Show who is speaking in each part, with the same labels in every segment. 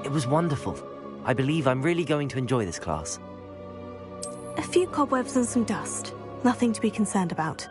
Speaker 1: It was wonderful. I believe I'm really going to enjoy this class.
Speaker 2: A few cobwebs and some dust. Nothing to be concerned about.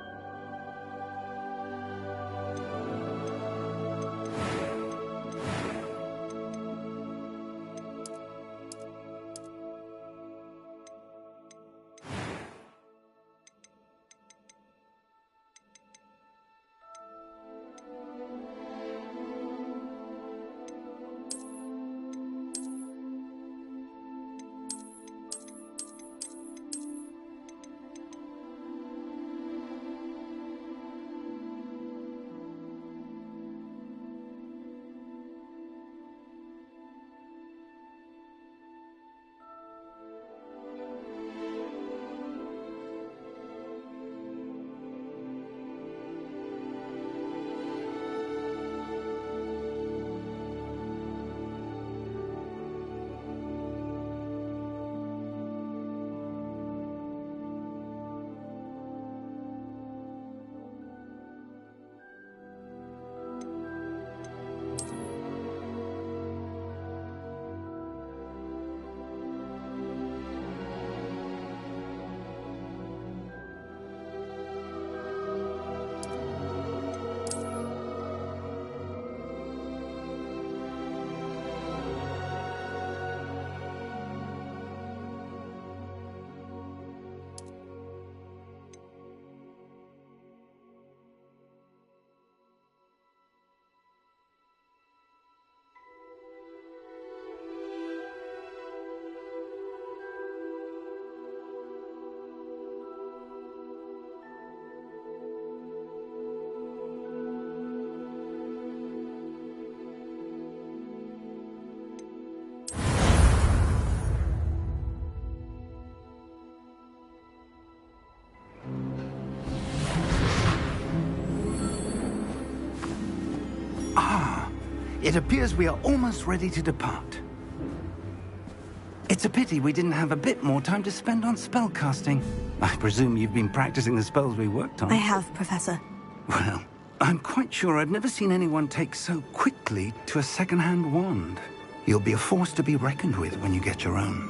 Speaker 3: It appears we are almost ready to depart. It's a pity we didn't have a bit more time to spend on spellcasting. I presume you've been practicing the spells we worked on.
Speaker 2: I have, Professor.
Speaker 3: Well, I'm quite sure I've never seen anyone take so quickly to a second-hand wand. You'll be a force to be reckoned with when you get your own.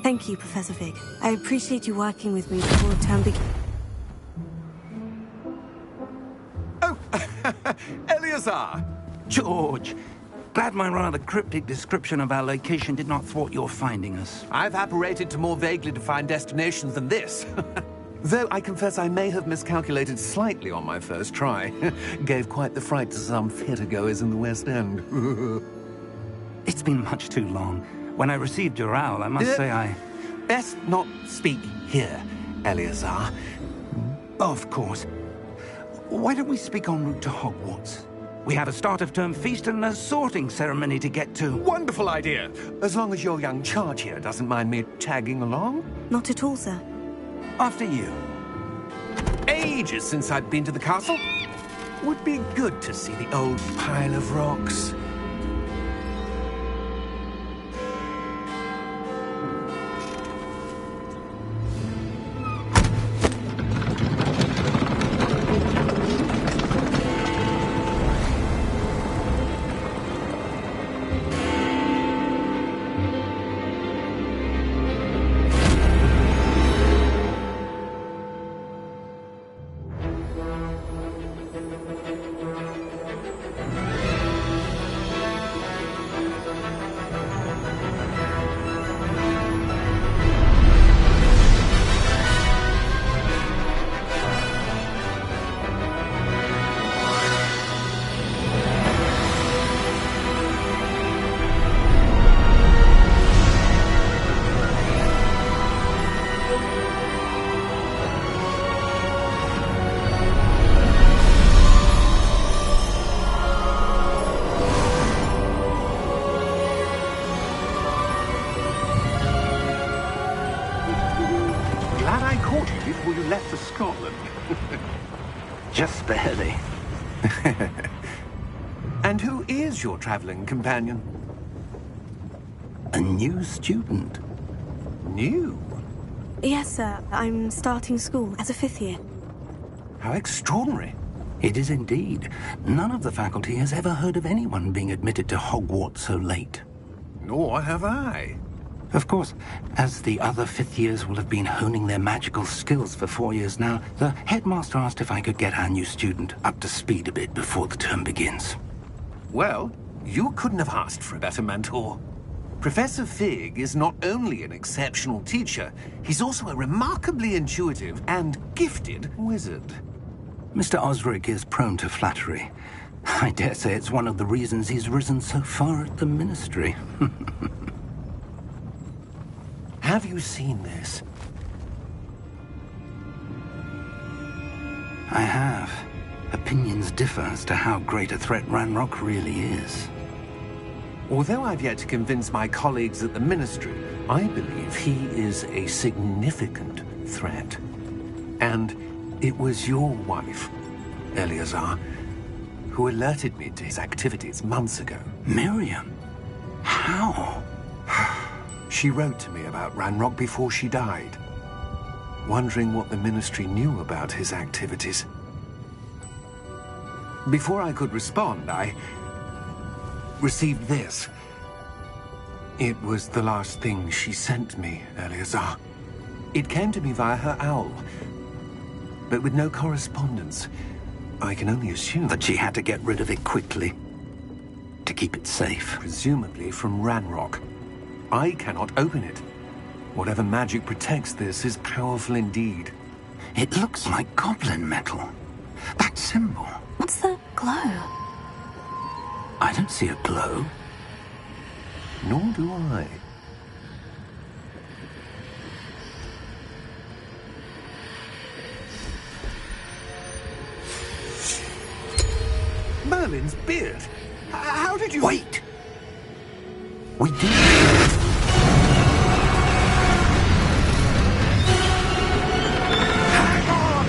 Speaker 2: Thank you, Professor Fig. I appreciate you working with me before the term begins.
Speaker 4: Oh, Eleazar!
Speaker 3: George! Glad my rather cryptic description of our location did not thwart your finding us.
Speaker 4: I've apparated to more vaguely defined destinations than this. Though I confess I may have miscalculated slightly on my first try. Gave quite the fright to some theatergoers in the West End.
Speaker 3: It's been much too long. When I received your owl, I must say I...
Speaker 4: Best not speak here, Eleazar.
Speaker 3: Of course. Why don't we speak en route to Hogwarts? We have a start-of-term feast and a sorting ceremony to get to.
Speaker 4: Wonderful idea! As long as your young charge here doesn't mind me tagging along.
Speaker 2: Not at all, sir.
Speaker 3: After you.
Speaker 4: Ages since I've been to the castle. Would be good to see the old pile of rocks.
Speaker 3: Before you left for Scotland. Just barely.
Speaker 4: And who is your traveling companion?
Speaker 3: A new student.
Speaker 4: New?
Speaker 2: Yes, sir. I'm starting school as a 5th year.
Speaker 4: How extraordinary.
Speaker 3: It is indeed. None of the faculty has ever heard of anyone being admitted to Hogwarts so late.
Speaker 4: Nor have I.
Speaker 3: Of course, as the other fifth years will have been honing their magical skills for 4 years now, the headmaster asked if I could get our new student up to speed a bit before the term begins.
Speaker 4: Well, you couldn't have asked for a better mentor. Professor Fig is not only an exceptional teacher, he's also a remarkably intuitive and gifted wizard.
Speaker 3: Mr. Osric is prone to flattery. I dare say it's one of the reasons he's risen so far at the Ministry.
Speaker 4: Have you seen this?
Speaker 3: I have. Opinions differ as to how great a threat Ranrock really is.
Speaker 4: Although I've yet to convince my colleagues at the Ministry, I believe he is a significant threat. And it was your wife, Eleazar, who alerted me to his activities months ago.
Speaker 3: Miriam? How?
Speaker 4: She wrote to me about Ranrock before she died, wondering what the Ministry knew about his activities. Before I could respond, I received this. It was the last thing she sent me, Eleazar. It came to me via her owl, but with no correspondence. I can only assume
Speaker 3: That she had to get rid of it quickly, to keep it safe.
Speaker 4: presumably from Ranrock. I cannot open it. Whatever magic protects this is powerful indeed.
Speaker 3: It looks like goblin metal. That symbol.
Speaker 2: What's the glow?
Speaker 3: I don't see a glow.
Speaker 4: Nor do I. Merlin's beard. How did you...
Speaker 3: Wait! We did.
Speaker 4: Hang on!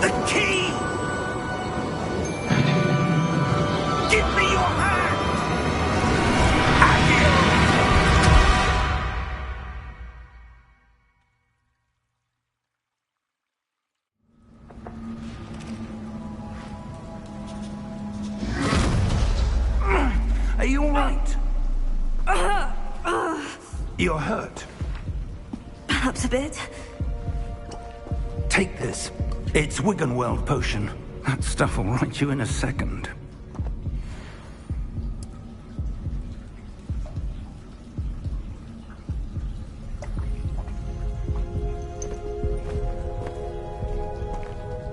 Speaker 4: The key! Give me your hand!
Speaker 3: Are you all right? You're hurt.
Speaker 2: Perhaps a bit.
Speaker 3: Take this. It's Wiggenweld potion. That stuff will right you in a second.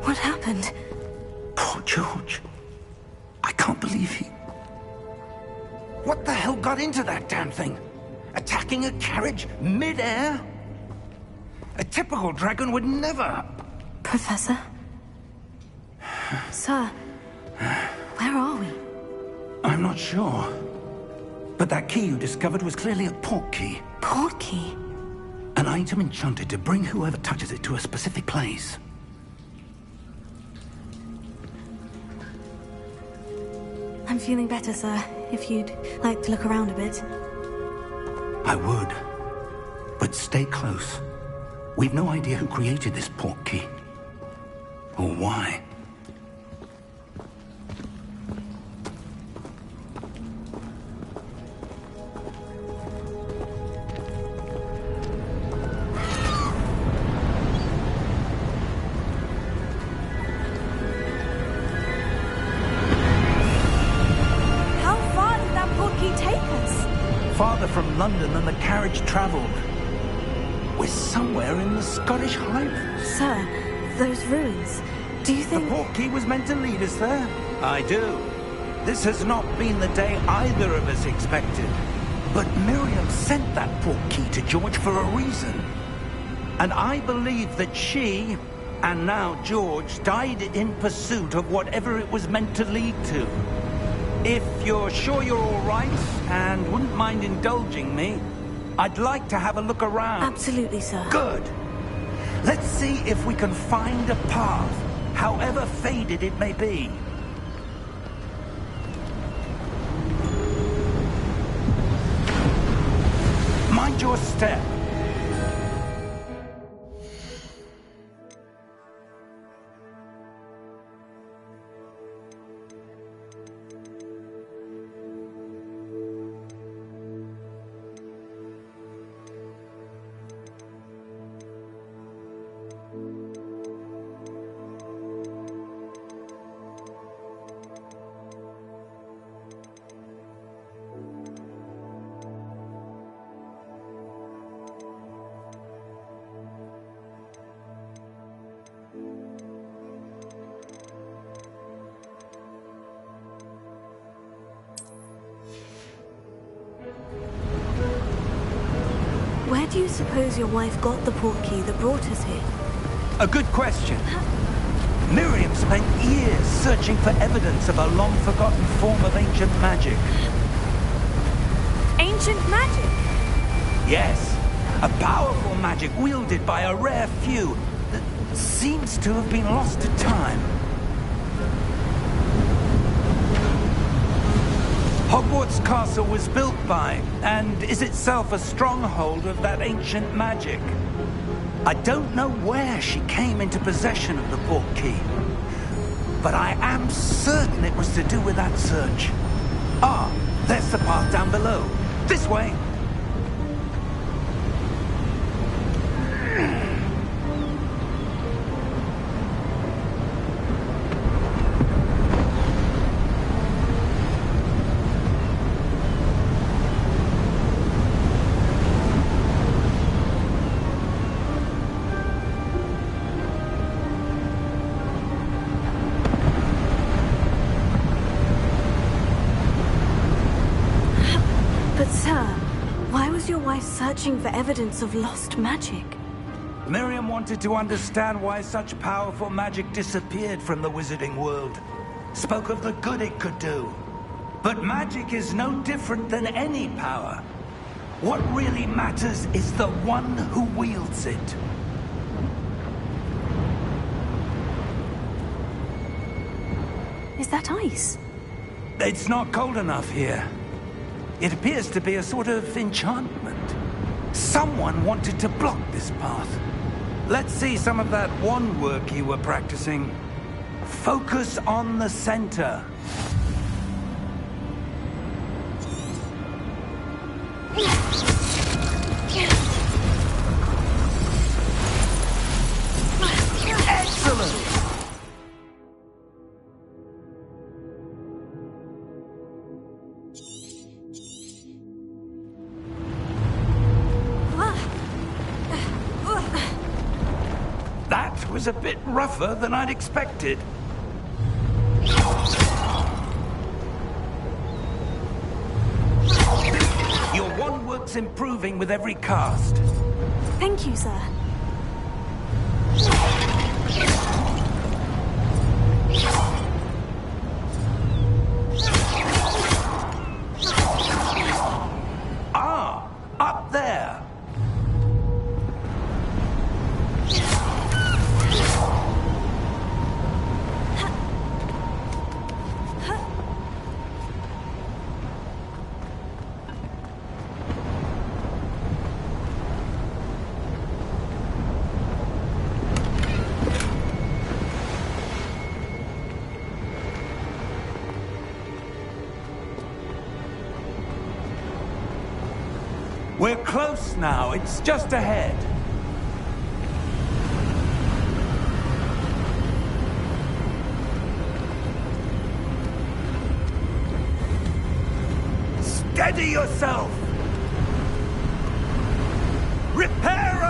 Speaker 2: What happened?
Speaker 3: Poor George. I can't believe he... What the hell got into that damn thing? Attacking a carriage mid-air? A typical dragon would never...
Speaker 2: Professor? Sir, where are we?
Speaker 3: I'm not sure. But that key you discovered was clearly a port key.
Speaker 2: Port key?
Speaker 3: An item enchanted to bring whoever touches it to a specific place.
Speaker 2: I'm feeling better, sir. If you'd like to look around a bit.
Speaker 3: I would. But stay close. We've no idea who created this port key. Or why.
Speaker 2: How far did that port key take us?
Speaker 3: Farther from London than the carriage traveled. We're somewhere in the Scottish Highlands.
Speaker 2: Sir, those ruins. Do you
Speaker 3: The
Speaker 2: think...
Speaker 3: port key was meant to lead us there? I do. This has not been the day either of us expected. But Miriam sent that port key to George for a reason. And I believe that she, and now George, died in pursuit of whatever it was meant to lead to. If you're sure you're all right and wouldn't mind indulging me, I'd like to have a look around.
Speaker 2: Absolutely, sir.
Speaker 3: Good. Let's see if we can find a path, however faded it may be. Mind your step.
Speaker 2: Where do you suppose your wife got the portkey that brought us here?
Speaker 3: A good question. Miriam spent years searching for evidence of a long-forgotten form of ancient magic.
Speaker 2: Ancient magic?
Speaker 3: Yes, a powerful magic wielded by a rare few that seems to have been lost to time. Hogwarts Castle was built by, and is itself a stronghold of that ancient magic. I don't know where she came into possession of the portkey, but I am certain it was to do with that search. Ah, there's the path down below. This way.
Speaker 2: But sir, why was your wife searching for evidence of lost magic?
Speaker 3: Miriam wanted to understand why such powerful magic disappeared from the wizarding world. Spoke of the good it could do. But magic is no different than any power. What really matters is the one who wields it.
Speaker 2: Is that ice?
Speaker 3: It's not cold enough here. It appears to be a sort of enchantment. Someone wanted to block this path. Let's see some of that wand work you were practicing. Focus on the center. Excellent! That was a bit rougher than I'd expected. Your wand work's improving with every cast.
Speaker 2: Thank you, sir.
Speaker 3: Ah, up there. We're close now. It's just ahead. Steady yourself! Reparo!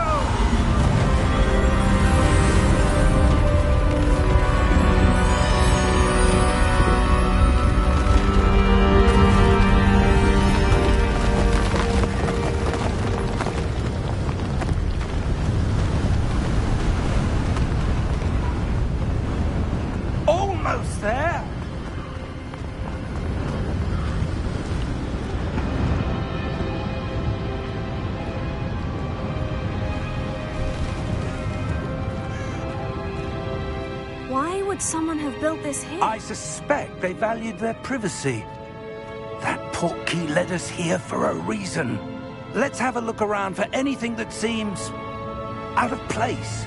Speaker 3: Almost there.
Speaker 2: would someone have built this here?
Speaker 3: I suspect they valued their privacy. That portkey led us here for a reason. Let's have a look around for anything that seems out of place.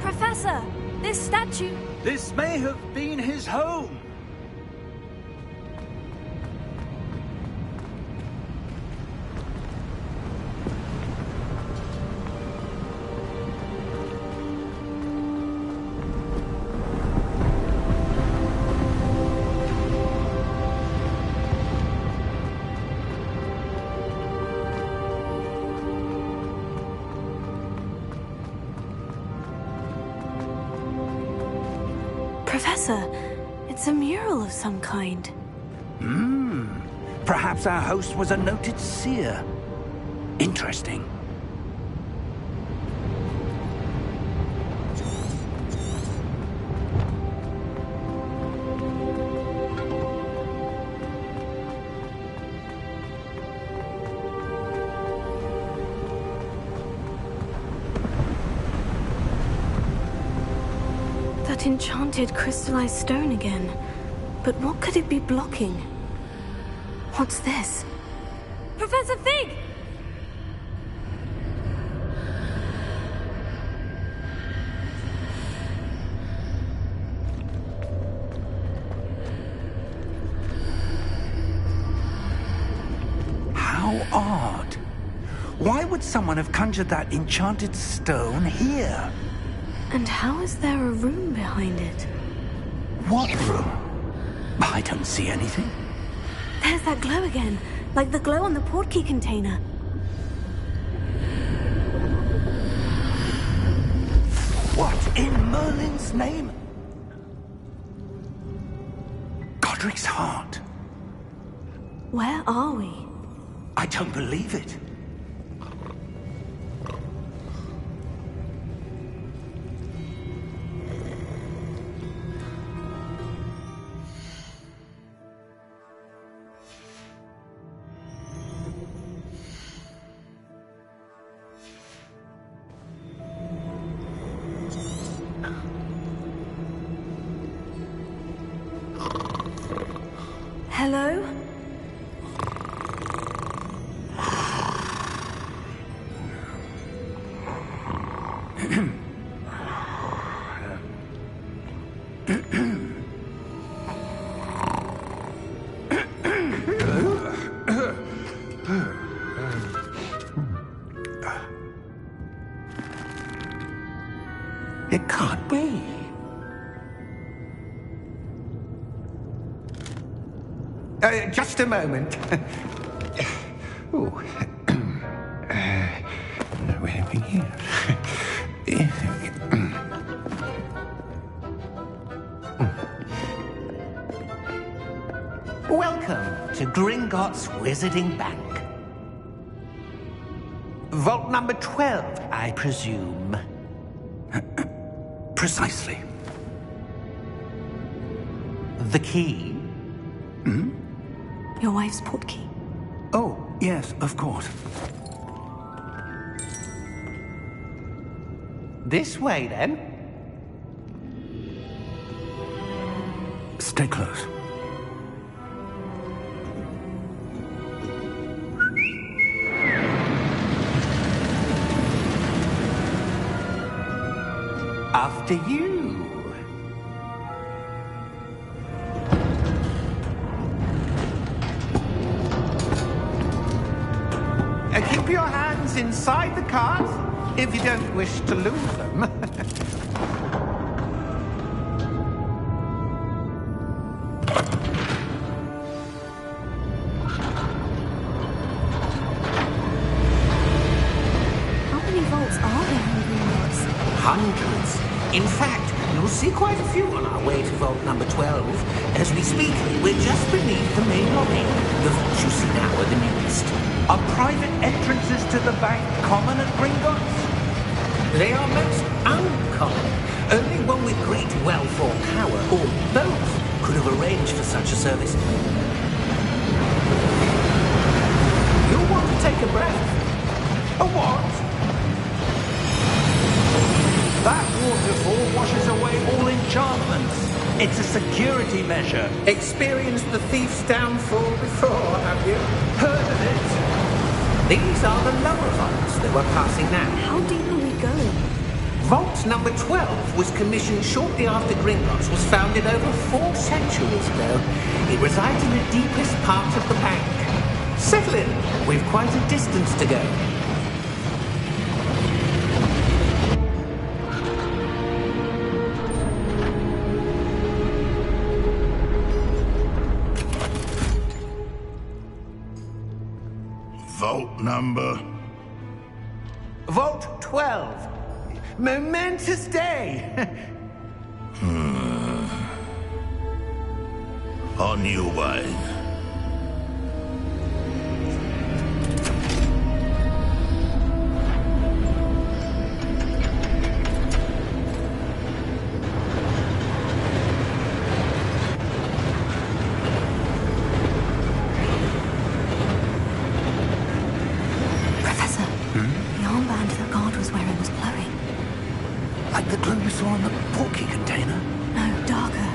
Speaker 2: Professor, this statue...
Speaker 3: This may have been his home.
Speaker 2: Professor, it's a mural of some kind.
Speaker 3: Perhaps our host was a noted seer. Interesting.
Speaker 2: That enchanted crystallized stone again. But what could it be blocking? What's this? Professor Fig!
Speaker 3: How odd. Why would someone have conjured that enchanted stone here?
Speaker 2: And how is there a room behind it?
Speaker 3: What room? I don't see anything.
Speaker 2: There's that glow again, like the glow on the portkey container.
Speaker 3: What in Merlin's name? Godric's heart.
Speaker 2: Where are we?
Speaker 3: I don't believe it.
Speaker 2: Hello?
Speaker 3: It can't be.
Speaker 5: Just a moment. Oh. Where are we here?
Speaker 4: Welcome to Gringotts Wizarding Bank. Vault number 12, I presume.
Speaker 3: Precisely.
Speaker 4: The key?
Speaker 2: Your wife's portkey.
Speaker 3: Oh, yes, of course.
Speaker 4: This way, then.
Speaker 3: Stay close.
Speaker 4: After you. Keep your hands inside the cart if you don't wish to lose them.
Speaker 2: How many vaults are there in Gringotts?
Speaker 4: Hundreds. In fact, You'll see quite a few on our way to vault number 12. As we speak, we're just beneath the main lobby. The vaults you see now are the newest.
Speaker 3: Are private entrances to the bank common at Gringotts?
Speaker 4: They are most uncommon. Only one with great wealth or power, or both, could have arranged for such a service. You'll want to take a breath.
Speaker 3: A what? That waterfall washes away all enchantments. It's a security measure.
Speaker 4: Experienced the thief's downfall before, have you?
Speaker 3: Heard of it?
Speaker 4: These are the lower vaults that we're passing now.
Speaker 2: How deep are we going?
Speaker 4: Vault number 12 was commissioned shortly after Gringotts was founded over 4 centuries ago. It resides in the deepest part of the bank. Settle in. We've quite a distance to go.
Speaker 6: Vault number?
Speaker 3: Vault 12. Momentous day.
Speaker 6: On your way.
Speaker 2: Professor, the armband the guard was wearing was glowing.
Speaker 3: Like the glow you saw on the porky container?
Speaker 2: No, darker.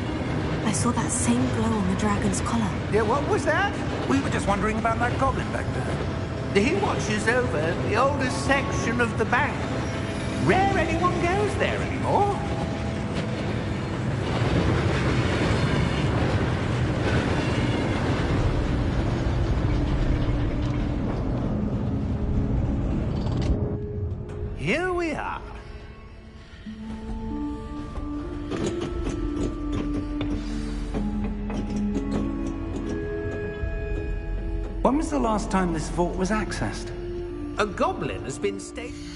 Speaker 2: I saw that same glow on the dragon's collar.
Speaker 3: Yeah, what was that? We were just wondering about that goblin back there.
Speaker 4: He watches over the oldest section of the bank. Rare anyone goes there anymore.
Speaker 3: Here we are. When was the last time this vault was accessed?
Speaker 4: A goblin has been stationed.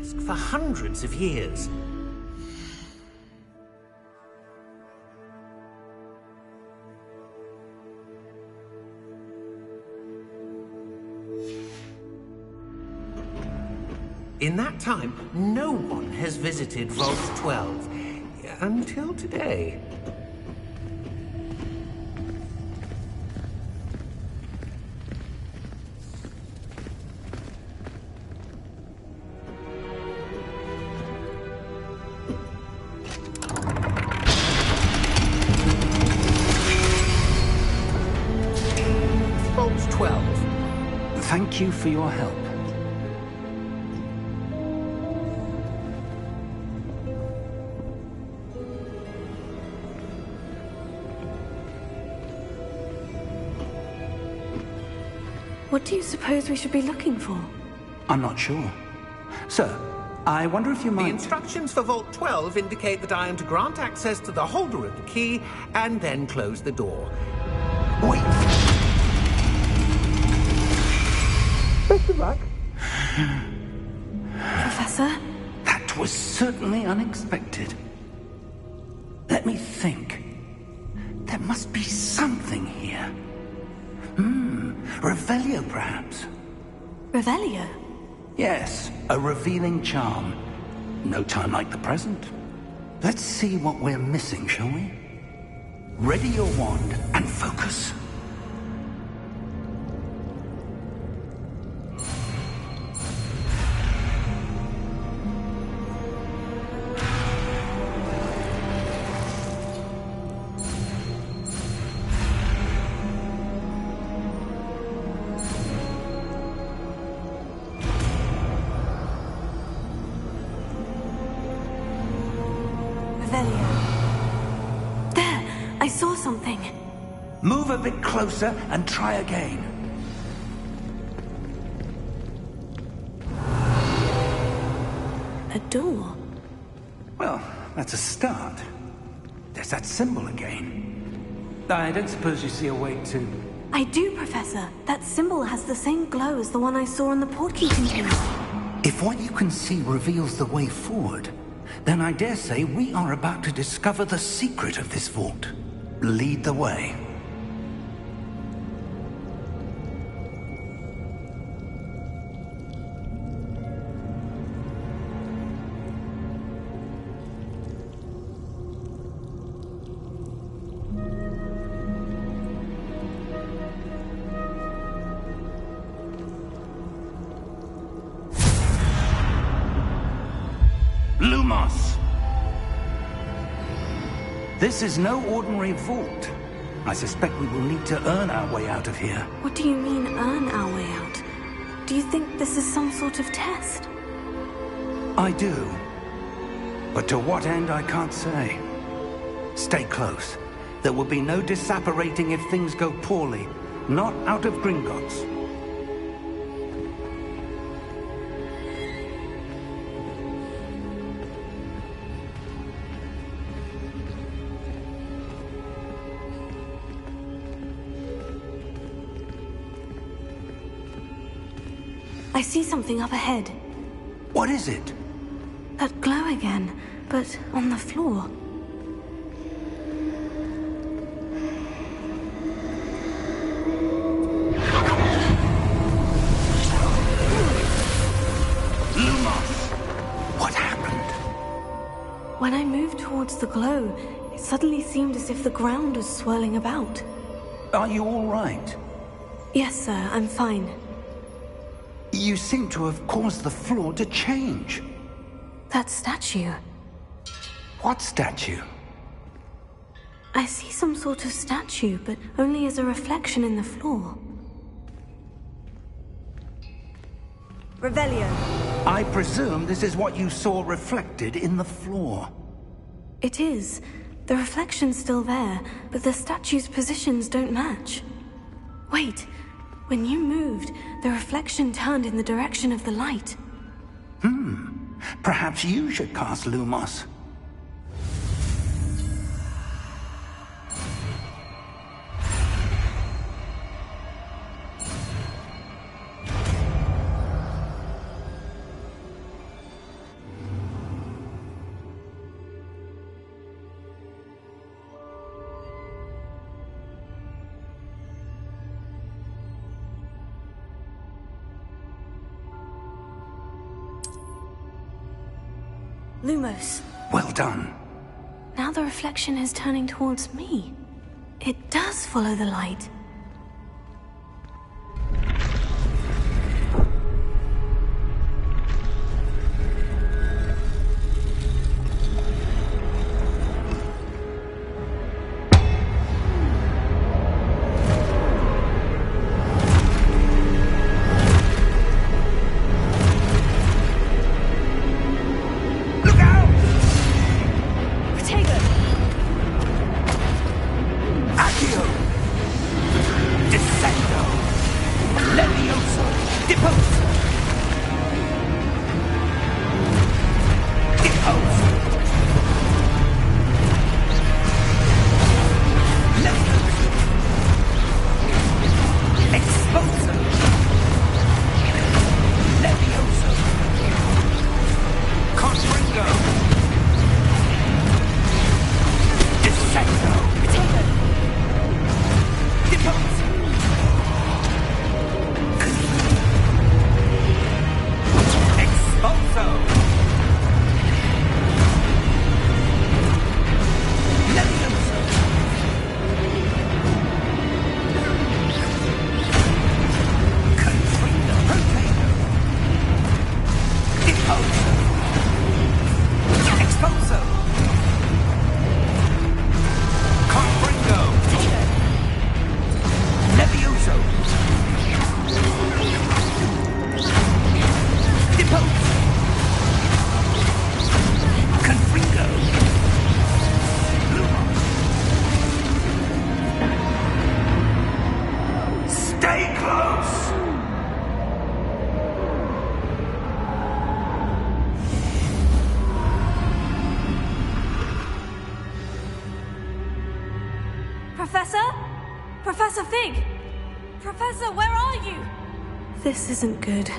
Speaker 4: desk for hundreds of years. In that time, no one has visited Vault 12 until today. Vault 12.
Speaker 3: Thank you for your help.
Speaker 2: What do you suppose we should be looking for?
Speaker 3: I'm not sure. Sir, I wonder if you
Speaker 4: The
Speaker 3: might...
Speaker 4: instructions for Vault 12 indicate that I am to grant access to the holder of the key and then close the door.
Speaker 3: Wait!
Speaker 4: Best of luck.
Speaker 2: Professor?
Speaker 3: That was certainly unexpected. Let me think. There must be something here. Revelio, perhaps?
Speaker 2: Revelio?
Speaker 3: Yes, a revealing charm. No time like the present. Let's see what we're missing, shall we? Ready your wand and focus.
Speaker 2: There! I saw something.
Speaker 3: Move a bit closer and try again.
Speaker 2: A door.
Speaker 3: Well, that's a start. There's that symbol again. I don't suppose you see a way to...
Speaker 2: I do, Professor. That symbol has the same glow as the one I saw in the portkey container.
Speaker 3: If what you can see reveals the way forward, then I dare say we are about to discover the secret of this vault. Lead the way. Lumos! This is no ordinary vault. I suspect we will need to earn our way out of here.
Speaker 2: What do you mean, earn our way out? Do you think this is some sort of test?
Speaker 3: I do. But to what end, I can't say. Stay close. There will be no disapparating if things go poorly. Not out of Gringotts.
Speaker 2: I see something up ahead.
Speaker 3: What is it?
Speaker 2: That glow again, but on the floor.
Speaker 3: Lumos! What happened?
Speaker 2: When I moved towards the glow, it suddenly seemed as if the ground was swirling about.
Speaker 3: Are you all right?
Speaker 2: Yes, sir, I'm fine.
Speaker 3: You seem to have caused the floor to change.
Speaker 2: That statue.
Speaker 3: What statue?
Speaker 2: I see some sort of statue, but only as a reflection in the floor. Revelio.
Speaker 3: I presume this is what you saw reflected in the floor.
Speaker 2: It is. The reflection's still there, but the statue's positions don't match. Wait. When you moved, the reflection turned in the direction of the light.
Speaker 3: Perhaps you should cast Lumos.
Speaker 2: Lumos.
Speaker 3: Well done.
Speaker 2: Now the reflection is turning towards me. It does follow the light. Professor? Professor Fig! Professor, where are you? This isn't good.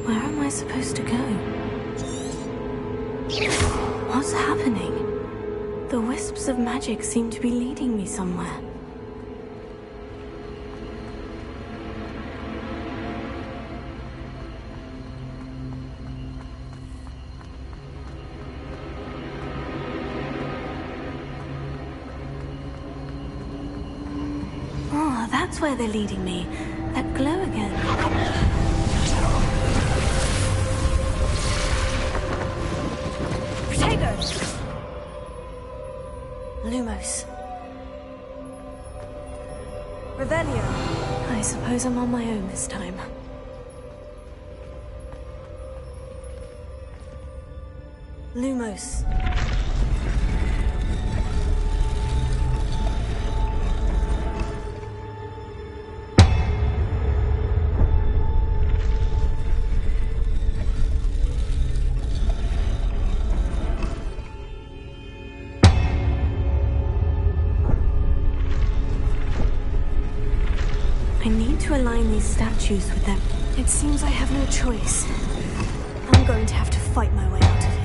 Speaker 2: Where am I supposed to go? What's happening? The wisps of magic seem to be leading me somewhere. Oh, that's where they're leading me. That glow again. Lumos. Revelio. I suppose I'm on my own this time. Lumos. I need to align these statues with them. It seems I have no choice. I'm going to have to fight my way out of here.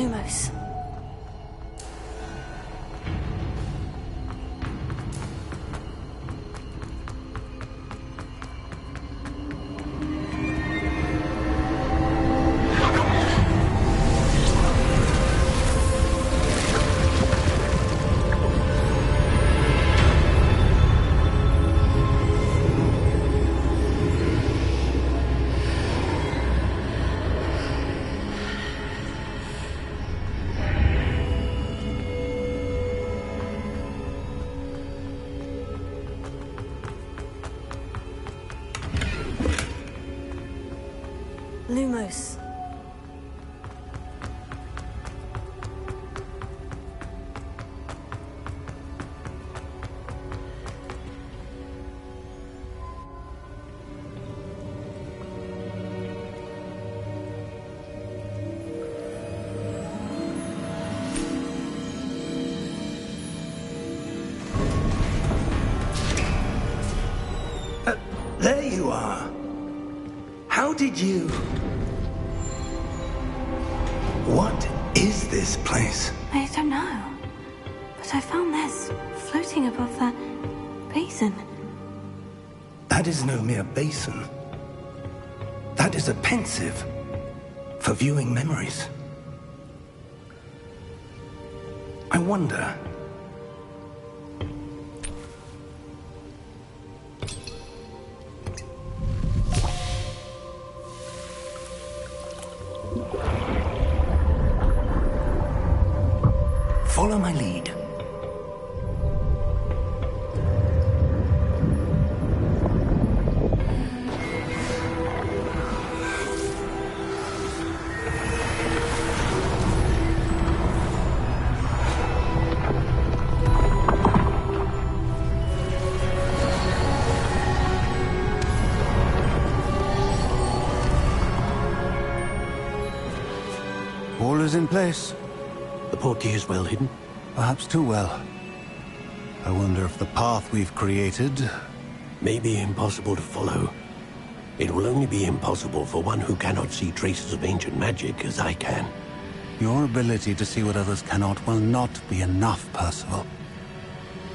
Speaker 2: Lumos. Lumos.
Speaker 3: There you are. How did you... What is this place?
Speaker 2: I don't know. But I found this floating above that basin.
Speaker 3: That is no mere basin. That is a pensive for viewing memories. I wonder... Follow my lead.
Speaker 7: All is in place.
Speaker 4: The portkey is well hidden.
Speaker 7: Perhaps too well. I wonder if the path we've created...
Speaker 4: May be impossible to follow. It will only be impossible for one who cannot see traces of ancient magic as I can.
Speaker 7: Your ability to see what others cannot will not be enough, Percival.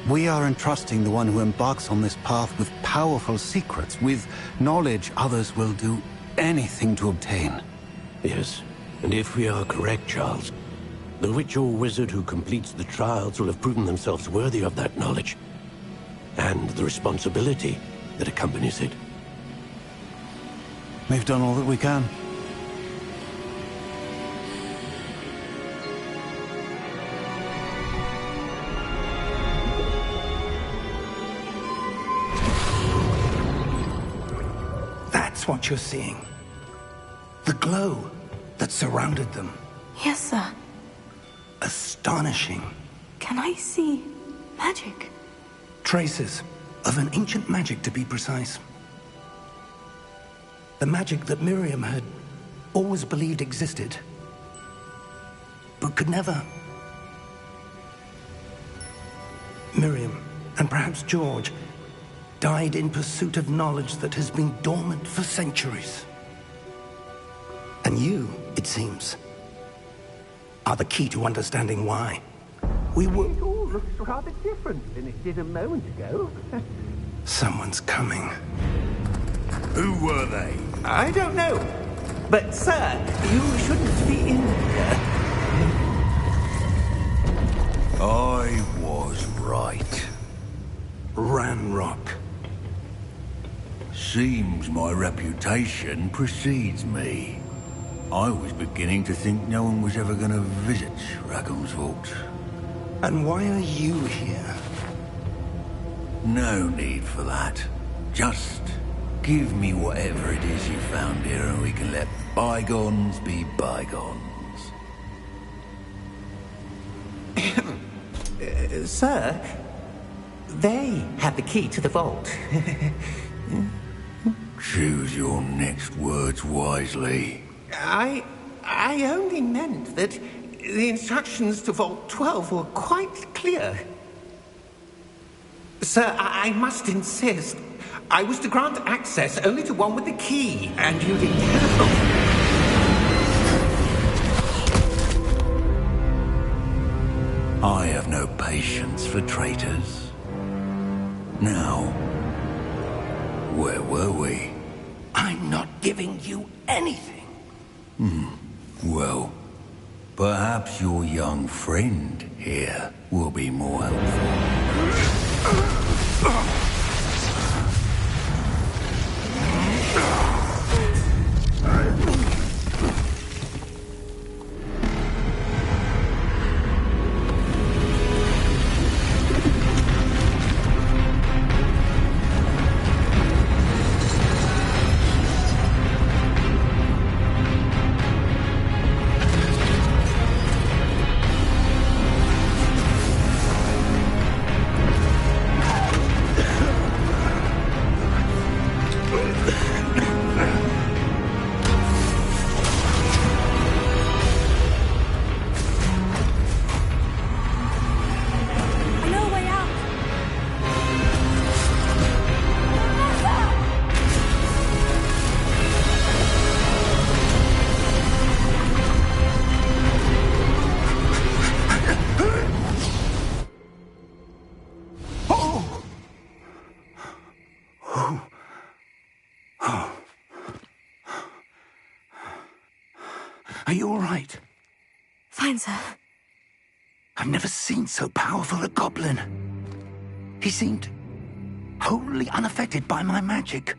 Speaker 7: We are entrusting the one who embarks on this path with powerful secrets, with knowledge others will do anything to obtain.
Speaker 4: Yes, and if we are correct, Charles, the witch or wizard who completes the trials will have proven themselves worthy of that knowledge, and the responsibility that accompanies it.
Speaker 7: We've done all that we can.
Speaker 3: That's what you're seeing. The glow that surrounded them.
Speaker 2: Yes, sir.
Speaker 3: Astonishing.
Speaker 2: Can I see magic?
Speaker 3: Traces of an ancient magic, to be precise. The magic that Miriam had always believed existed, but could never. Miriam, and perhaps George, died in pursuit of knowledge that has been dormant for centuries. And you, it seems, are the key to understanding why.
Speaker 4: It all looks rather different than it did a moment ago.
Speaker 3: Someone's coming.
Speaker 6: Who were they?
Speaker 5: I don't know. But, sir, you shouldn't be in here.
Speaker 6: I was right.
Speaker 3: Ranrock.
Speaker 6: Seems my reputation precedes me. I was beginning to think no one was ever going to visit Rackham's Vault.
Speaker 3: And why are you here?
Speaker 6: No need for that. Just give me whatever it is you found here and we can let bygones be bygones.
Speaker 5: Sir, they have the key to the vault.
Speaker 6: Choose your next words wisely.
Speaker 5: I only meant that the instructions to Vault 12 were quite clear. Sir, I must insist. I was to grant access only to one with the key, and you didn't have
Speaker 6: I have no patience for traitors. Now, where were we?
Speaker 3: I'm not giving you anything.
Speaker 6: Well, perhaps your young friend here will be more helpful.
Speaker 2: I know a way out.
Speaker 3: Are you all right?
Speaker 2: Fine, sir.
Speaker 3: I've never seen so powerful a goblin. He seemed wholly unaffected by my magic.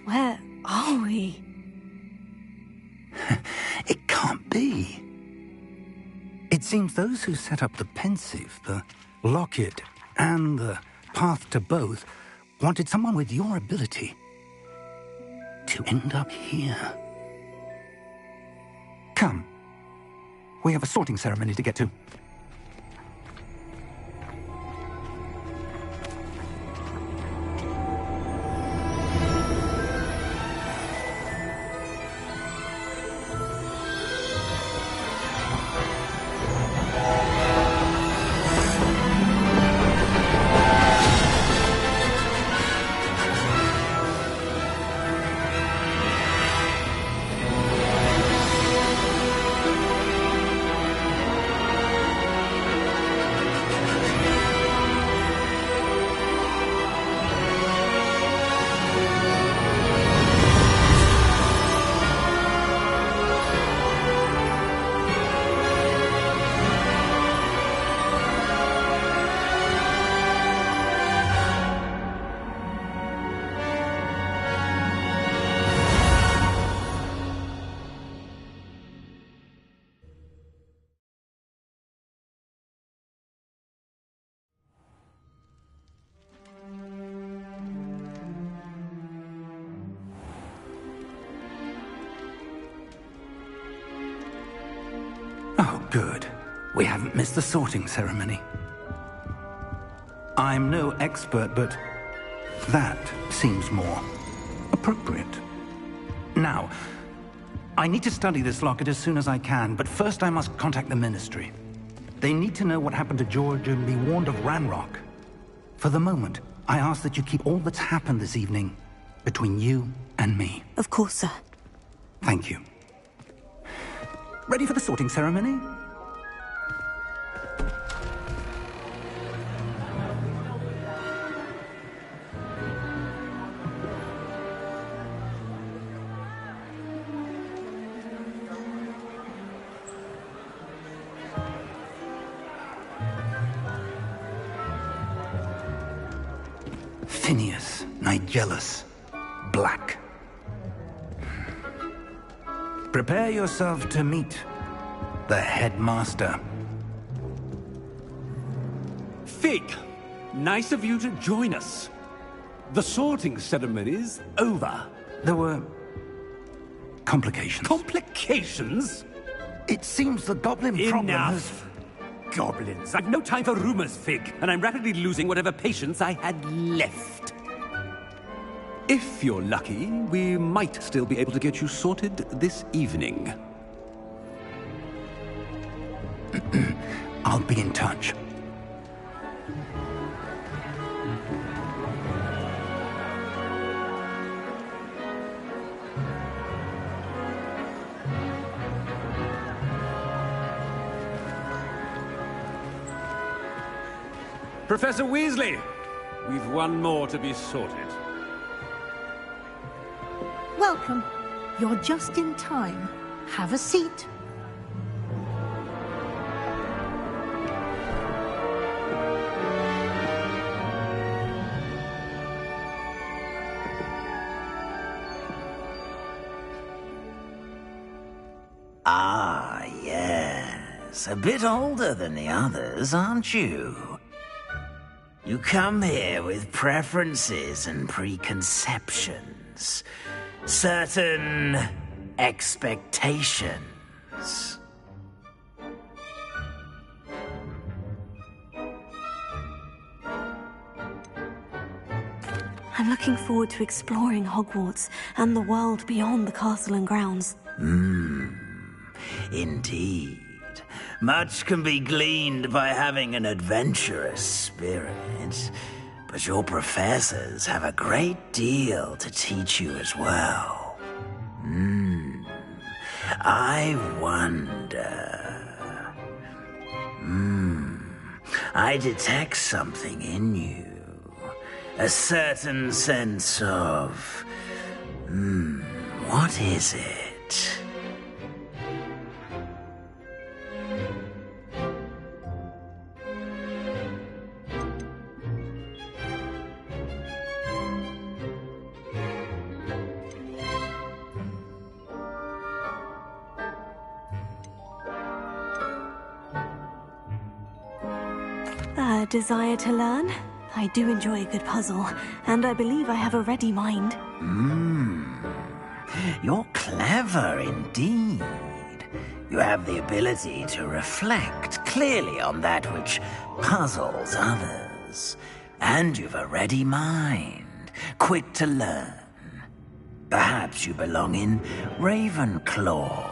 Speaker 2: Where are we?
Speaker 3: It can't be. It seems those who set up the Pensieve, the Locket, and the Path to Both wanted someone with your ability to end up here. Come. We have a sorting ceremony to get to. Oh, good. We haven't missed the sorting ceremony. I'm no expert, but that seems more appropriate. Now, I need to study this locket as soon as I can, but first I must contact the Ministry. They need to know what happened to George and be warned of Ranrock. For the moment, I ask that you keep all that's happened this evening between you and me.
Speaker 2: Of course, sir.
Speaker 3: Thank you. Ready for the sorting ceremony? Phineas Nigellus Black. Prepare yourself to meet the headmaster.
Speaker 8: Fig, nice of you to join us. The sorting ceremony's over.
Speaker 3: There were complications.
Speaker 8: Complications?
Speaker 3: It seems the goblin problem has...
Speaker 8: Enough. Goblins. I've no time for rumors, Fig, and I'm rapidly losing whatever patience I had left. If you're lucky, we might still be able to get you sorted this evening.
Speaker 3: I'll be in touch.
Speaker 8: Professor Weasley! We've one more to be sorted.
Speaker 9: Welcome. You're just in time. Have a seat.
Speaker 6: Ah, yes. A bit older than the others, aren't you? You come here with preferences and preconceptions. Certain expectations.
Speaker 2: I'm looking forward to exploring Hogwarts and the world beyond the castle and grounds.
Speaker 6: Indeed. Much can be gleaned by having an adventurous spirit, but your professors have a great deal to teach you as well. I wonder... I detect something in you. A certain sense of... what is it?
Speaker 2: A desire to learn? I do enjoy a good puzzle, and I believe I have a ready mind.
Speaker 6: You're clever indeed. You have the ability to reflect clearly on that which puzzles others. And you've a ready mind, quick to learn. Perhaps you belong in Ravenclaw.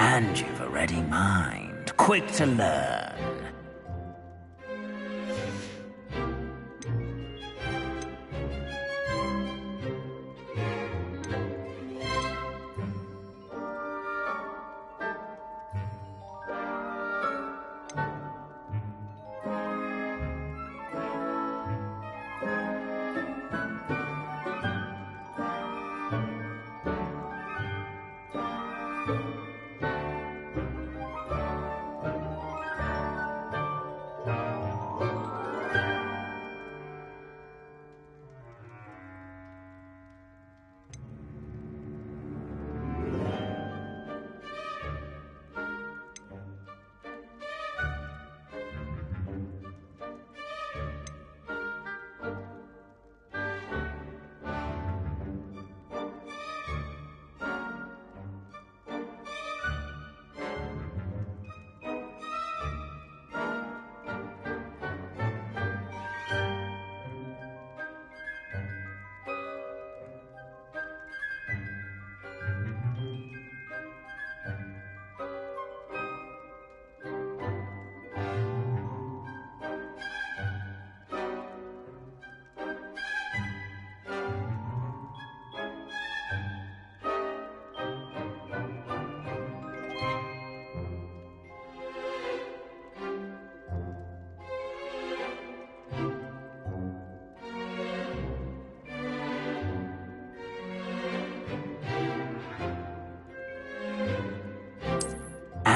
Speaker 6: And you've a ready mind, quick to learn.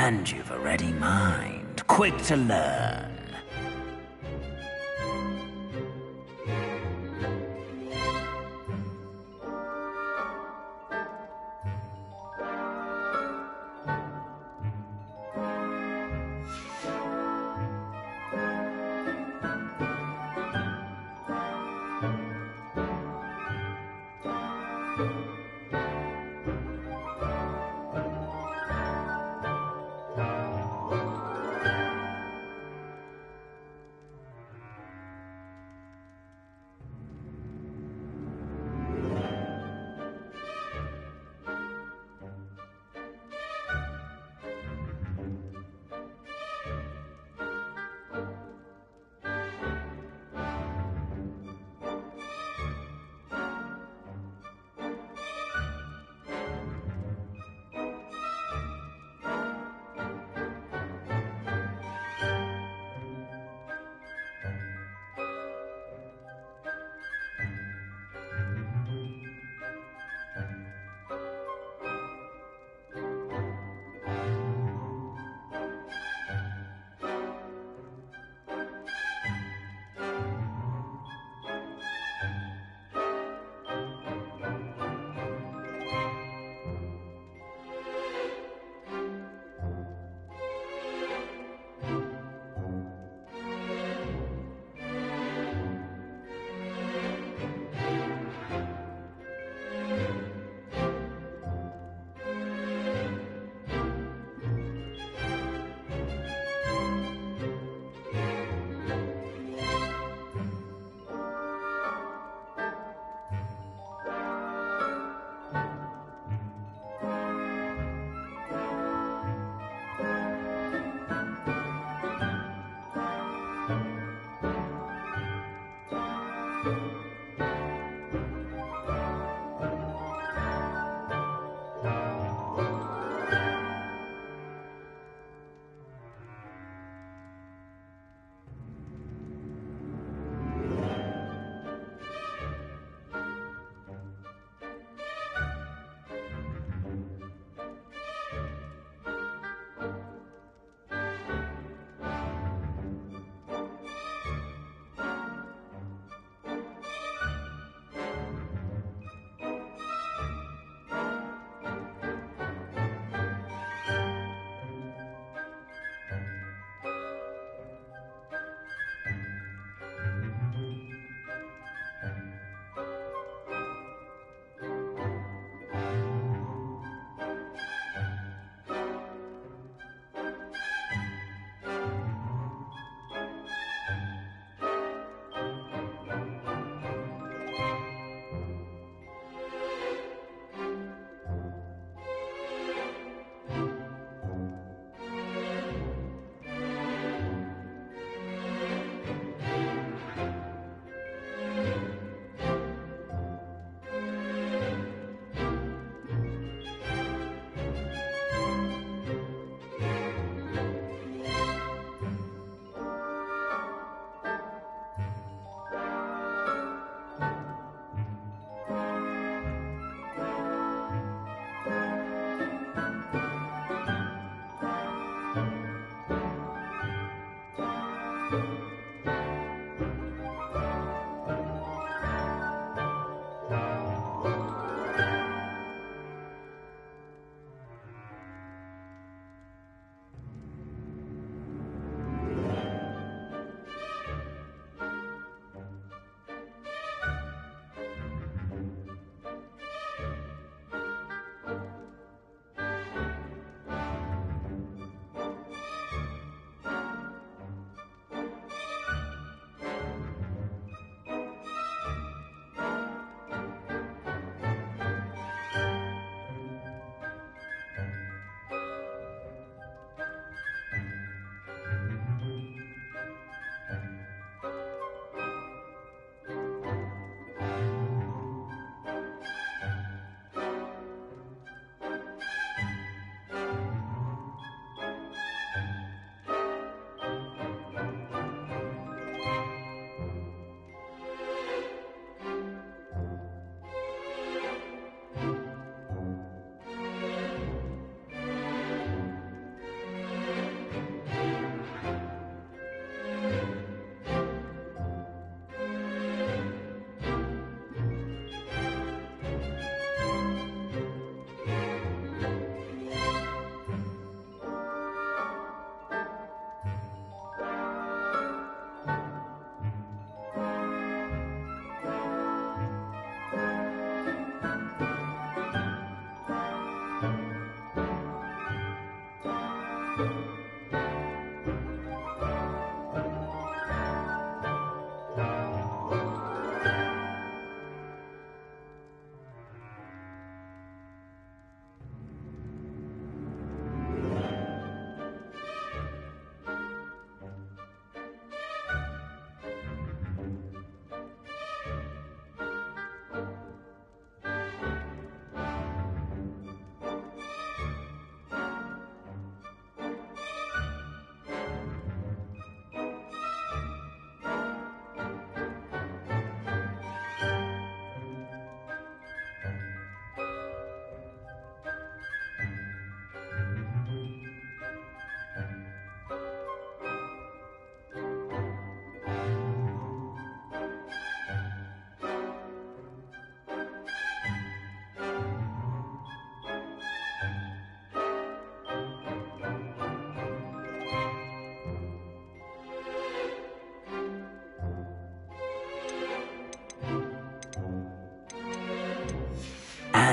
Speaker 6: And you've a ready mind, quick to learn.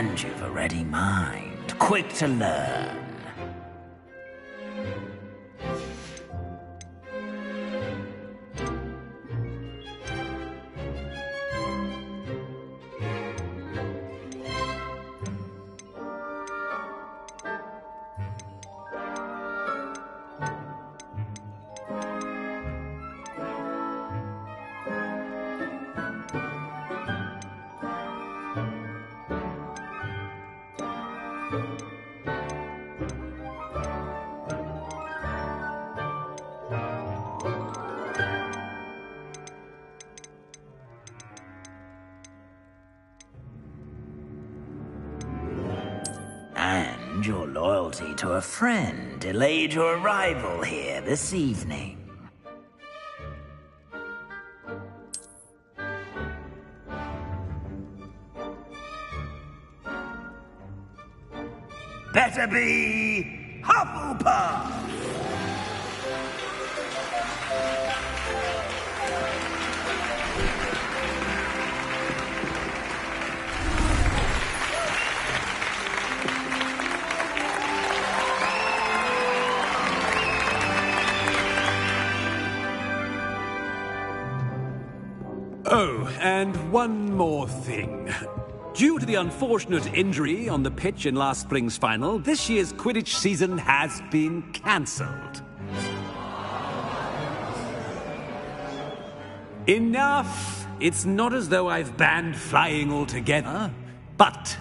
Speaker 6: And you've a ready mind, quick to learn. And your loyalty to a friend delayed your arrival here this evening. Better be Hufflepuff!
Speaker 8: Oh, and one more thing. Due to the unfortunate injury on the pitch in last spring's final, this year's Quidditch season has been cancelled. Enough! It's not as though I've banned flying altogether, but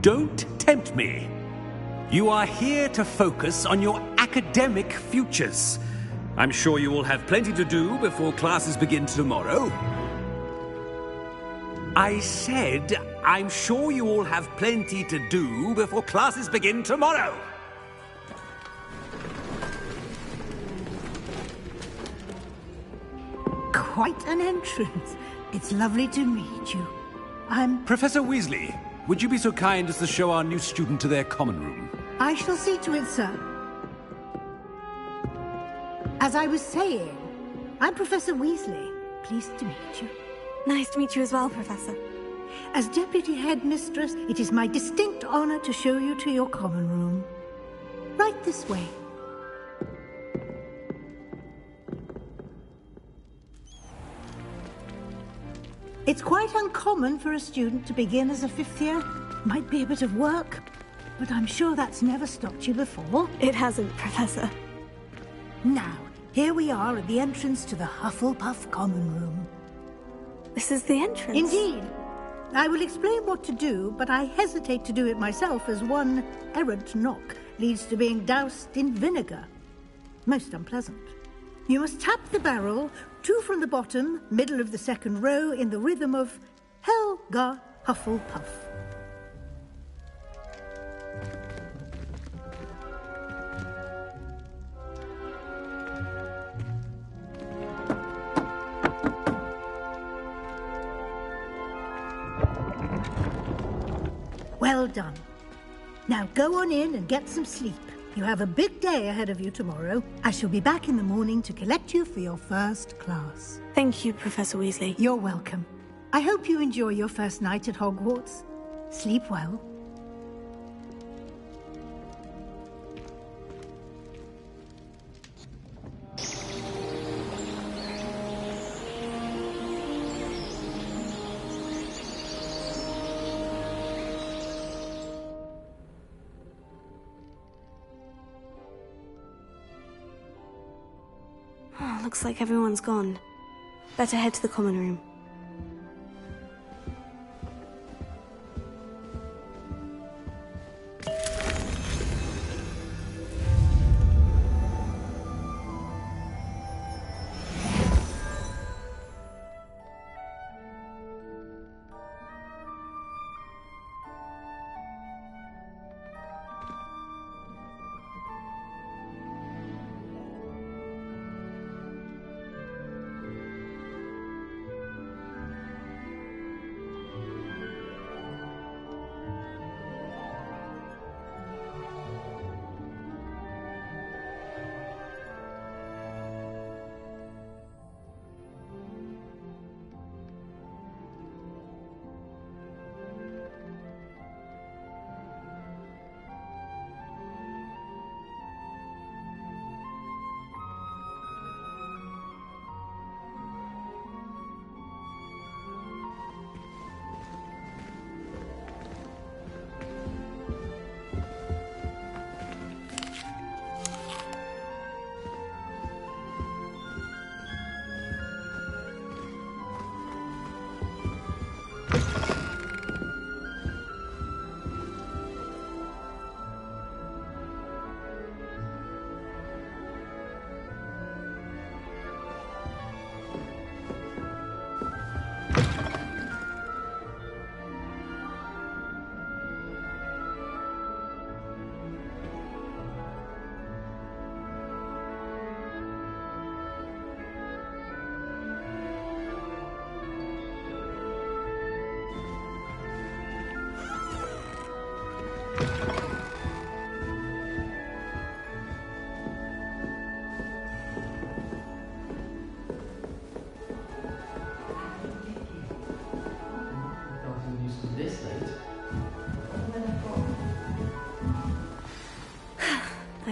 Speaker 8: don't tempt me. You are here to focus on your academic futures. I'm sure you will have plenty to do before classes begin tomorrow. I said, I'm sure you all have plenty to do before classes begin tomorrow.
Speaker 9: Quite an entrance. It's lovely to meet you. I'm...
Speaker 8: Professor Weasley, would you be so kind as to show our new student to their common room?
Speaker 9: I shall see to it, sir. As I was saying, I'm Professor Weasley. Pleased to meet you.
Speaker 2: Nice to meet you as well, Professor.
Speaker 9: As Deputy Headmistress, it is my distinct honor to show you to your common room. Right this way. It's quite uncommon for a student to begin as a fifth year. Might be a bit of work, but I'm sure that's never stopped you before.
Speaker 2: It hasn't, Professor.
Speaker 9: Now, here we are at the entrance to the Hufflepuff common room.
Speaker 2: This is the entrance?
Speaker 9: Indeed. I will explain what to do, but I hesitate to do it myself as one errant knock leads to being doused in vinegar. Most unpleasant. You must tap the barrel, 2 from the bottom, middle of the second row, in the rhythm of Helga Hufflepuff. Well done. Now go on in and get some sleep. You have a big day ahead of you tomorrow. I shall be back in the morning to collect you for your first class.
Speaker 2: Thank you, Professor Weasley.
Speaker 9: You're welcome. I hope you enjoy your first night at Hogwarts. Sleep well.
Speaker 2: Looks like everyone's gone. Better head to the common room.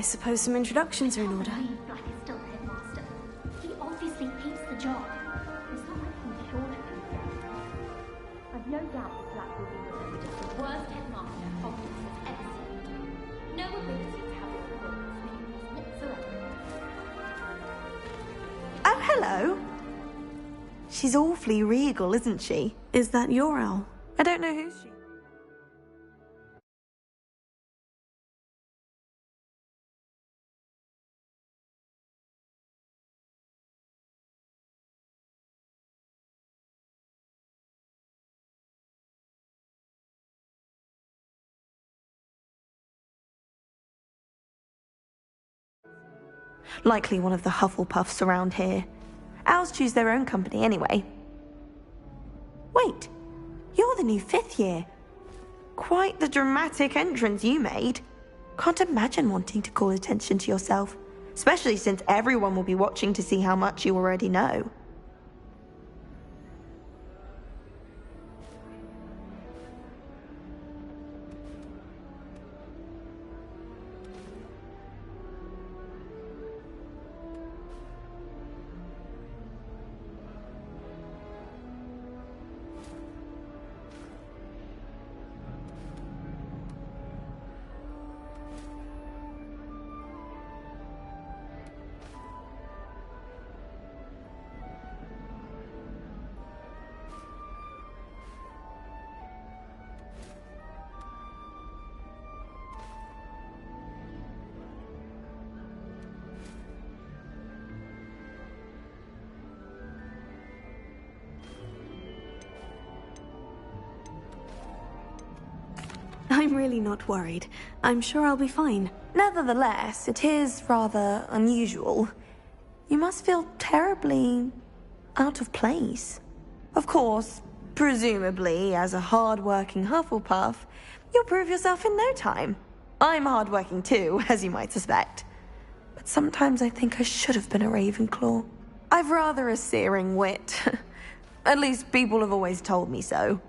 Speaker 2: suppose some introductions are in order.
Speaker 10: Black is still headmaster. He obviously hates the job. It's not like he's sure that he's dead. I've no doubt that Black will be remembered as the worst headmaster Hogwarts has ever seen. No ability to have a performance whatsoever.
Speaker 11: Oh, hello. She's awfully regal, isn't she?
Speaker 2: Is that your owl?
Speaker 11: I don't know who she... Likely one of the Hufflepuffs around here. Owls choose their own company anyway. Wait, you're the new 5th year. Quite the dramatic entrance you made. Can't imagine wanting to call attention to yourself, especially since everyone will be watching to see how much you already know.
Speaker 2: I'm really not worried. I'm sure I'll be fine.
Speaker 11: Nevertheless, it is rather unusual. You must feel terribly out of place. Of course, presumably, as a hard-working Hufflepuff, you'll prove yourself in no time. I'm hard-working too, as you might suspect. But sometimes I think I should have been a Ravenclaw. I've rather a searing wit. At least people have always told me so.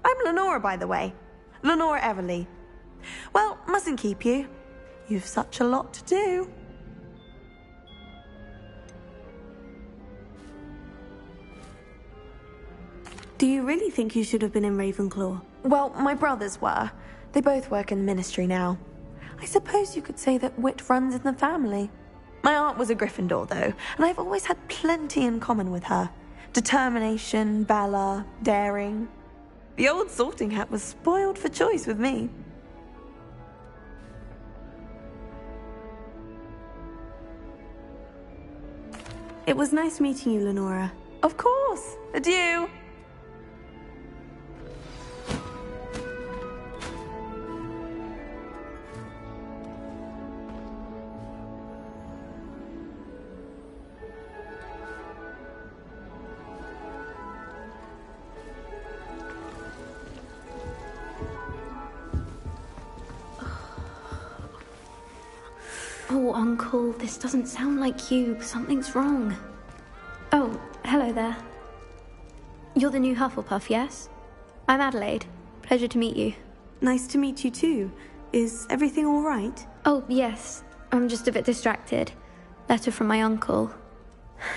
Speaker 11: I'm Lenora, by the way. Lenora Everly. Well, mustn't keep you. You've such a lot to do.
Speaker 2: Do you really think you should have been in Ravenclaw?
Speaker 11: Well, my brothers were. They both work in the Ministry now. I suppose you could say that wit runs in the family. My aunt was a Gryffindor, though, and I've always had plenty in common with her. Determination, valor, daring. The old Sorting Hat was spoiled for choice with me.
Speaker 2: It was nice meeting you, Lenora.
Speaker 11: Of course. Adieu.
Speaker 2: Oh, Uncle, this doesn't sound like you. Something's wrong. Oh, hello there. You're the new Hufflepuff, yes? I'm Adelaide. Pleasure to meet you. Nice to meet you too. Is everything all right? Oh, yes. I'm just a bit distracted. Letter from my uncle.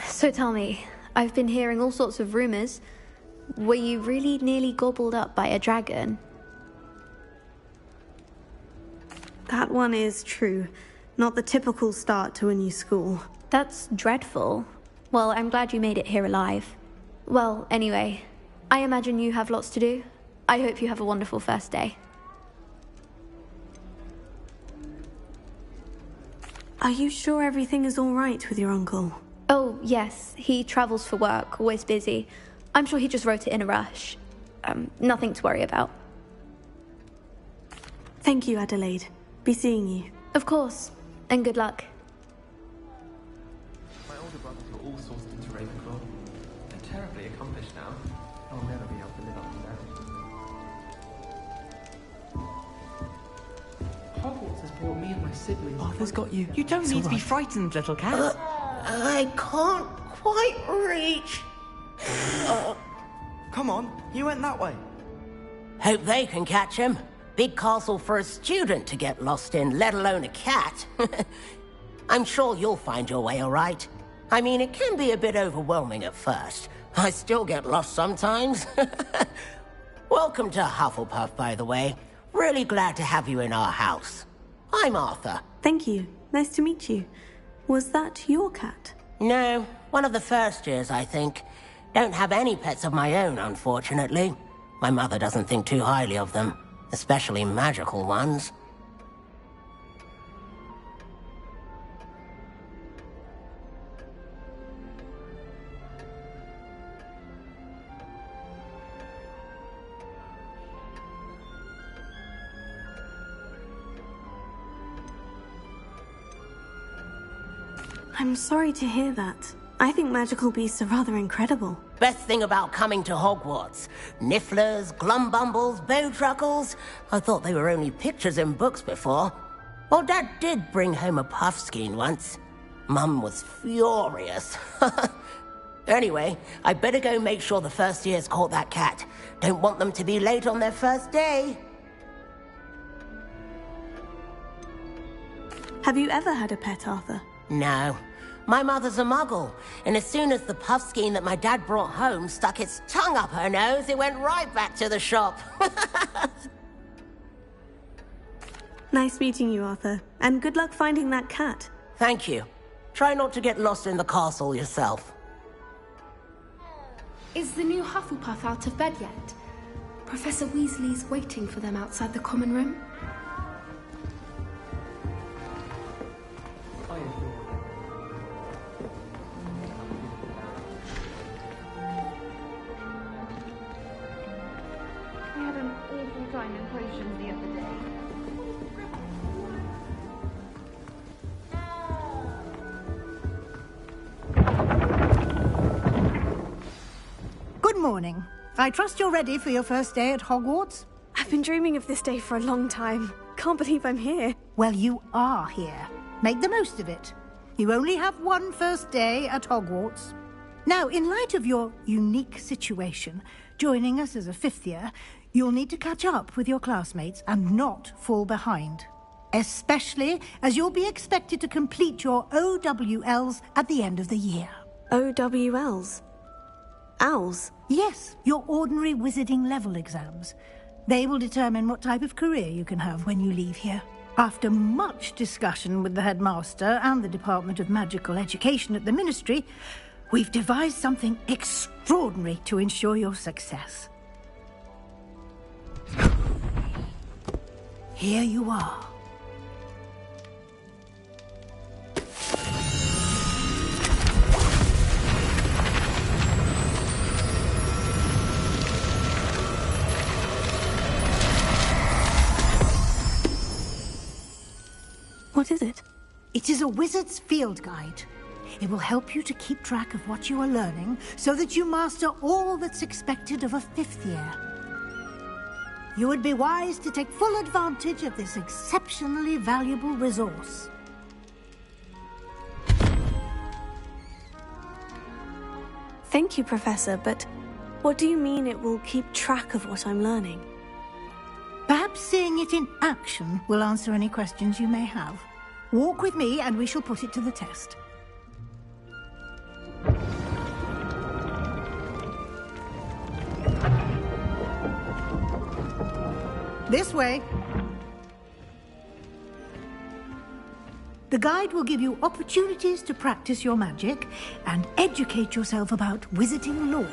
Speaker 2: So tell me, I've been hearing all sorts of rumors. Were you really nearly gobbled up by a dragon? That one is true. Not the typical start to a new school. That's dreadful. Well, I'm glad you made it here alive. Well, anyway, I imagine you have lots to do. I hope you have a wonderful first day. Are you sure everything is all right with your uncle? Oh, yes. He travels for work, always busy. I'm sure he just wrote it in a rush. Nothing to worry about. Thank you, Adelaide. Be seeing you. Of course. And good luck.
Speaker 12: My older brothers were all sourced into Ravenclaw. They're terribly accomplished now. I'll never be able to live up to that. Hogwarts has brought me and my siblings...
Speaker 13: Arthur's got you. You don't need to be frightened, little cat.
Speaker 5: I can't quite reach.
Speaker 13: Come on, you went that way.
Speaker 14: Hope they can catch him. Big castle for a student to get lost in, let alone a cat. I'm sure you'll find your way all right. I mean, it can be a bit overwhelming at first. I still get lost sometimes. Welcome to Hufflepuff, by the way. Really glad to have you in our house. I'm Arthur.
Speaker 2: Thank you. Nice to meet you. Was that your cat?
Speaker 14: No, one of the first years, I think. Don't have any pets of my own, unfortunately. My mother doesn't think too highly of them, especially magical ones.
Speaker 2: I'm sorry to hear that. I think magical beasts are rather incredible.
Speaker 14: Best thing about coming to Hogwarts. Nifflers, Glumbumbles, Bowtruckles. I thought they were only pictures in books before. Well, Dad did bring home a Puffskein once. Mum was furious. Anyway, I better go make sure the first years caught that cat. Don't want them to be late on their first day.
Speaker 2: Have you ever had a pet, Arthur?
Speaker 14: No. My mother's a muggle, and as soon as the Puffskein that my dad brought home stuck its tongue up her nose, it went right back to the shop.
Speaker 2: Nice meeting you, Arthur. And good luck finding that cat.
Speaker 14: Thank you. Try not to get lost in the castle yourself.
Speaker 10: Is the new Hufflepuff out of bed yet? Professor Weasley's waiting for them outside the common room.
Speaker 15: I had an awful time in potions the other day.
Speaker 9: Good morning. I trust you're ready for your first day at Hogwarts?
Speaker 2: I've been dreaming of this day for a long time. Can't believe I'm here.
Speaker 9: Well, you are here. Make the most of it. You only have one first day at Hogwarts. Now, in light of your unique situation, joining us as a fifth year, you'll need to catch up with your classmates and not fall behind. Especially as you'll be expected to complete your OWLs at the end of the year.
Speaker 2: OWLs? Owls?
Speaker 9: Yes, your ordinary wizarding level exams. They will determine what type of career you can have when you leave here. After much discussion with the headmaster and the Department of Magical Education at the Ministry, we've devised something extraordinary to ensure your success. Here you are.
Speaker 2: What is it?
Speaker 9: It is a wizard's field guide. It will help you to keep track of what you are learning so that you master all that's expected of a fifth year. You would be wise to take full advantage of this exceptionally valuable resource.
Speaker 2: Thank you, Professor, but what do you mean it will keep track of what I'm learning?
Speaker 9: Perhaps seeing it in action will answer any questions you may have. Walk with me and we shall put it to the test. This way. The guide will give you opportunities to practice your magic and educate yourself about wizarding lore.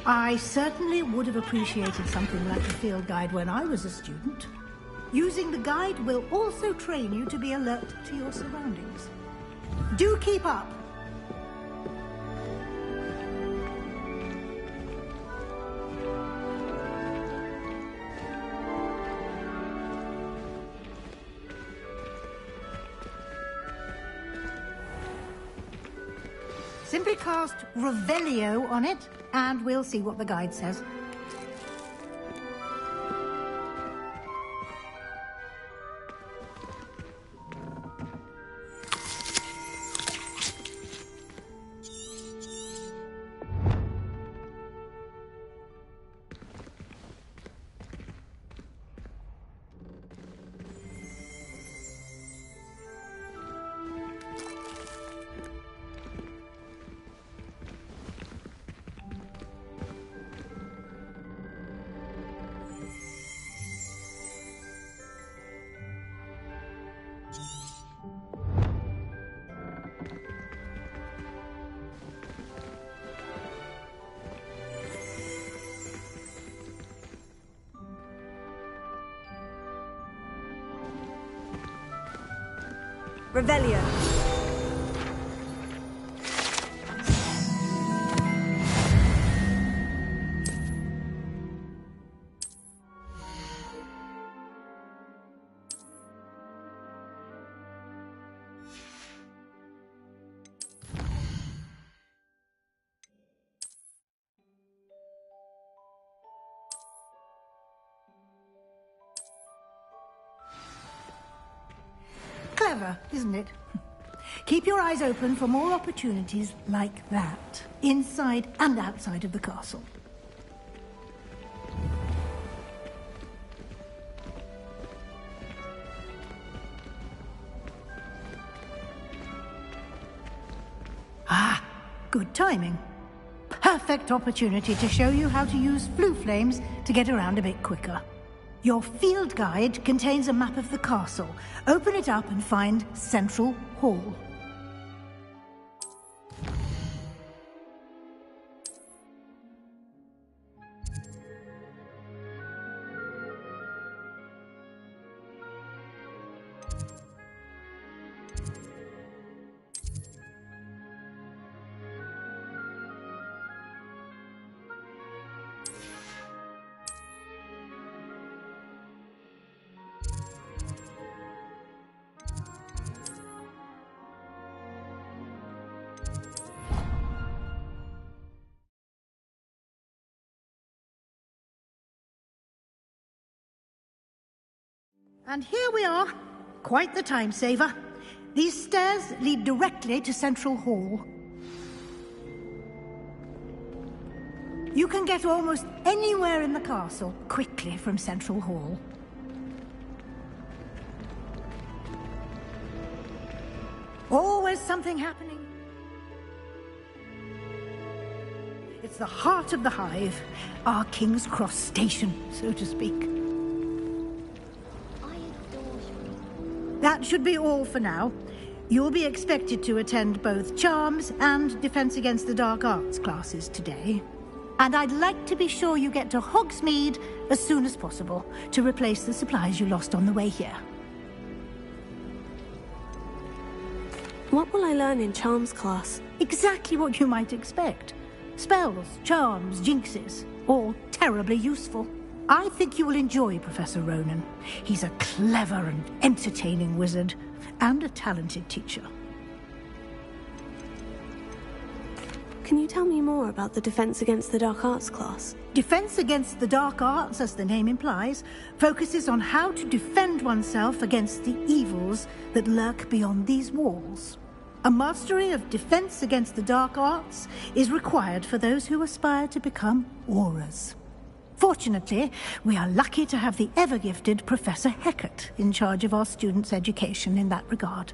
Speaker 9: I certainly would have appreciated something like a field guide when I was a student. Using the guide will also train you to be alert to your surroundings. Do keep up. Simply cast Revelio on it, and we'll see what the guide says.
Speaker 16: Revelio.
Speaker 9: Clever, isn't it? Keep your eyes open for more opportunities like that, inside and outside of the castle. Ah, good timing. Perfect opportunity to show you how to use flue flames to get around a bit quicker. Your field guide contains a map of the castle. Open it up and find Central Hall. And here we are. Quite the time saver. These stairs lead directly to Central Hall. You can get almost anywhere in the castle quickly from Central Hall. Always something happening. It's the heart of the Hive, our King's Cross station, so to speak. That should be all for now. You'll be expected to attend both Charms and Defense Against the Dark Arts classes today. And I'd like to be sure you get to Hogsmeade as soon as possible to replace the supplies you lost on the way here.
Speaker 2: What will I learn in Charms class?
Speaker 9: Exactly what you might expect. Spells, charms, jinxes, all terribly useful. I think you will enjoy Professor Ronen. He's a clever and entertaining wizard, and a talented teacher.
Speaker 2: Can you tell me more about the Defense Against the Dark Arts class?
Speaker 9: Defense Against the Dark Arts, as the name implies, focuses on how to defend oneself against the evils that lurk beyond these walls. A mastery of Defense Against the Dark Arts is required for those who aspire to become Aurors. Fortunately, we are lucky to have the ever-gifted Professor Hecat in charge of our students' education in that regard.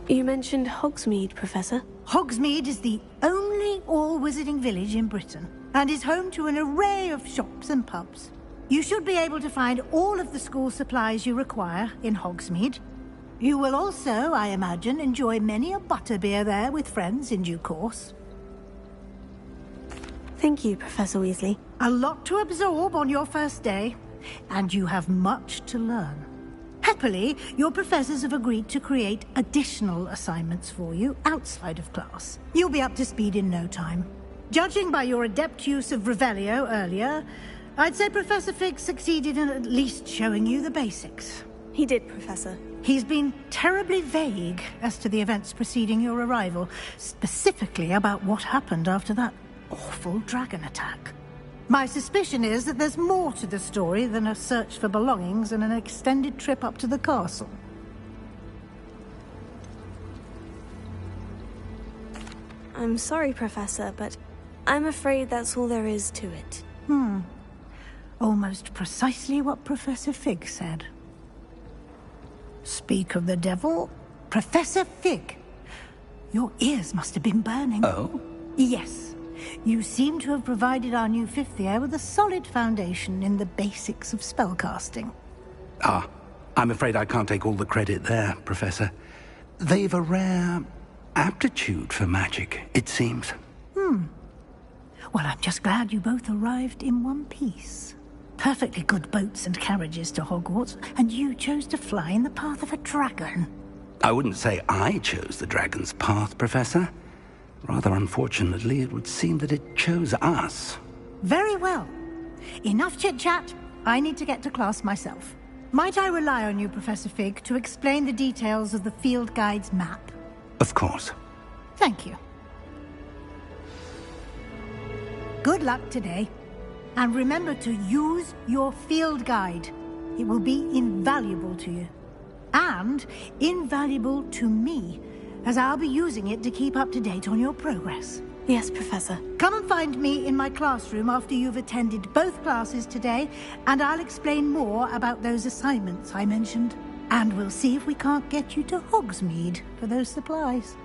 Speaker 2: You mentioned Hogsmeade, Professor.
Speaker 9: Hogsmeade is the only all-wizarding village in Britain, and is home to an array of shops and pubs. You should be able to find all of the school supplies you require in Hogsmeade. You will also, I imagine, enjoy many a butterbeer there with friends in due course.
Speaker 2: Thank you, Professor Weasley.
Speaker 9: A lot to absorb on your first day, and you have much to learn. Happily, your professors have agreed to create additional assignments for you outside of class. You'll be up to speed in no time. Judging by your adept use of Revelio earlier, I'd say Professor Fig succeeded in at least showing you the basics.
Speaker 2: He did, Professor.
Speaker 9: He's been terribly vague as to the events preceding your arrival, specifically about what happened after that awful dragon attack. My suspicion is that there's more to the story than a search for belongings and an extended trip up to the castle.
Speaker 2: I'm sorry, Professor, but I'm afraid that's all there is to it.
Speaker 9: Almost precisely what Professor Fig said. Speak of the devil, Professor Fig. Your ears must have been burning.
Speaker 3: Oh?
Speaker 9: Yes. You seem to have provided our new fifth year with a solid foundation in the basics of spellcasting.
Speaker 3: Ah, I'm afraid I can't take all the credit there, Professor. They've a rare aptitude for magic, it seems.
Speaker 9: Well, I'm just glad you both arrived in one piece. perfectly good boats and carriages to Hogwarts, and you chose to fly in the path of a dragon.
Speaker 3: I wouldn't say I chose the dragon's path, Professor. Rather unfortunately, it would seem that it chose us.
Speaker 9: Very well. Enough chit-chat. I need to get to class myself. Might I rely on you, Professor Fig, to explain the details of the field guide's map?
Speaker 3: Of course.
Speaker 9: Thank you. Good luck today. And remember to use your field guide. It will be invaluable to you. And invaluable to me, as I'll be using it to keep up to date on your progress.
Speaker 2: Yes, Professor.
Speaker 9: Come and find me in my classroom after you've attended both classes today, and I'll explain more about those assignments I mentioned. And we'll see if we can't get you to Hogsmeade for those supplies.